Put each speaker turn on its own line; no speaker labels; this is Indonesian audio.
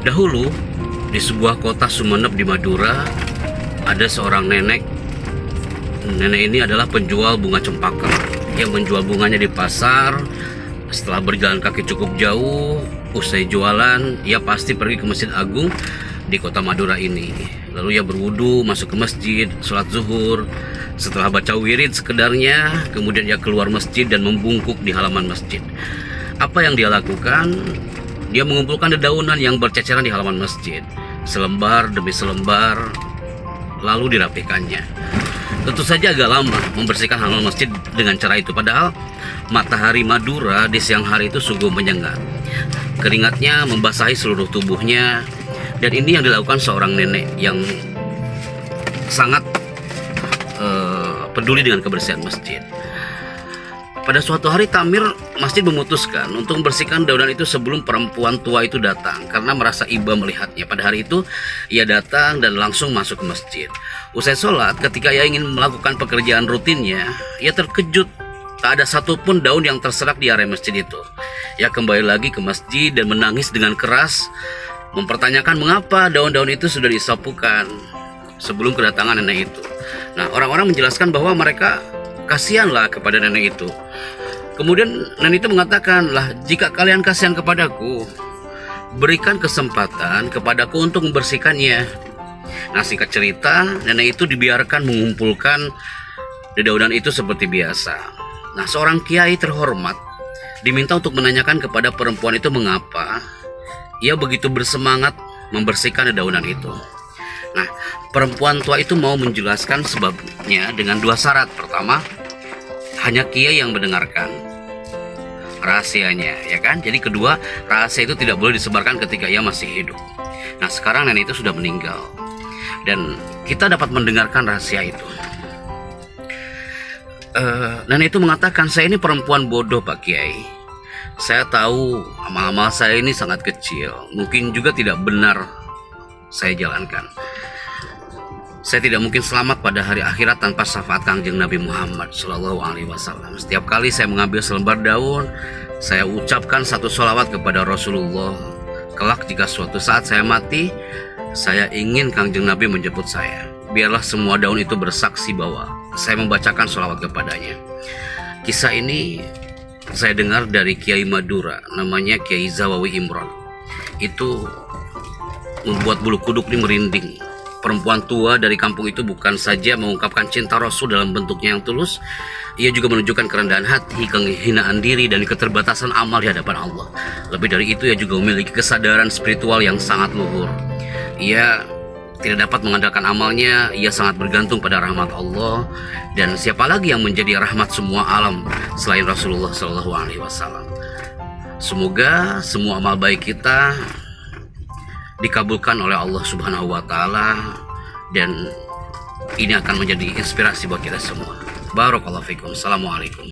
Dahulu, di sebuah kota Sumeneb di Madura, ada seorang nenek. Nenek ini adalah penjual bunga cempaka yang menjual bunganya di pasar. Setelah berjalan kaki cukup jauh, usai jualan, ia pasti pergi ke Masjid Agung di kota Madura ini. Lalu ia berwudu, masuk ke masjid, sholat zuhur. Setelah baca wirid sekedarnya, kemudian ia keluar masjid dan membungkuk di halaman masjid. Apa yang dia lakukan? Dia mengumpulkan dedaunan yang berceceran di halaman masjid, selembar demi selembar, lalu dirapihkannya. Tentu saja agak lama membersihkan halaman masjid dengan cara itu, padahal matahari Madura di siang hari itu sungguh menyengat. Keringatnya membasahi seluruh tubuhnya, dan ini yang dilakukan seorang nenek yang sangat peduli dengan kebersihan masjid. Pada suatu hari takmir masjid memutuskan untuk membersihkan daunan itu sebelum perempuan tua itu datang, karena merasa iba melihatnya. Pada hari itu ia datang dan langsung masuk ke masjid. Usai sholat, ketika ia ingin melakukan pekerjaan rutinnya, ia terkejut tak ada satupun daun yang terserak di area masjid itu. Ia kembali lagi ke masjid dan menangis dengan keras, mempertanyakan mengapa daun-daun itu sudah disapukan sebelum kedatangan nenek itu. Nah, orang-orang menjelaskan bahwa mereka kasihanlah kepada nenek itu. Kemudian nenek itu mengatakan, "Lah, jika kalian kasihan kepadaku, berikan kesempatan kepadaku untuk membersihkannya." Nah, singkat cerita, nenek itu dibiarkan mengumpulkan dedaunan itu seperti biasa. Nah, seorang kiai terhormat diminta untuk menanyakan kepada perempuan itu mengapa ia begitu bersemangat membersihkan dedaunan itu. Nah, perempuan tua itu mau menjelaskan sebabnya dengan dua syarat. Pertama, hanya kiai yang mendengarkan rahasianya, ya kan? Jadi kedua, rahasia itu tidak boleh disebarkan ketika ia masih hidup. Nah, sekarang nenek itu sudah meninggal dan kita dapat mendengarkan rahasia itu. Nenek itu mengatakan, "Saya ini perempuan bodoh, Pak Kiai. Saya tahu amal-amal saya ini sangat kecil, mungkin juga tidak benar saya jalankan. Saya tidak mungkin selamat pada hari akhirat tanpa syafaat Kangjeng Nabi Muhammad SAW. Setiap kali saya mengambil selembar daun, saya ucapkan satu sholawat kepada Rasulullah. Kelak jika suatu saat saya mati, saya ingin Kangjeng Nabi menjemput saya. Biarlah semua daun itu bersaksi bahwa saya membacakan sholawat kepadanya." Kisah ini saya dengar dari Kiai Madura, namanya Kiai Zawawi Imron. Itu membuat bulu kuduk ini merinding. Perempuan tua dari kampung itu bukan saja mengungkapkan cinta Rasul dalam bentuknya yang tulus, ia juga menunjukkan kerendahan hati, kehinaan diri, dan keterbatasan amal di hadapan Allah. Lebih dari itu, ia juga memiliki kesadaran spiritual yang sangat luhur. Ia tidak dapat mengandalkan amalnya, ia sangat bergantung pada rahmat Allah, dan siapa lagi yang menjadi rahmat semua alam selain Rasulullah SAW. Semoga semua amal baik kita dikabulkan oleh Allah Subhanahu wa Ta'ala, dan ini akan menjadi inspirasi buat kita semua. Barakallahu fikum. Assalamualaikum.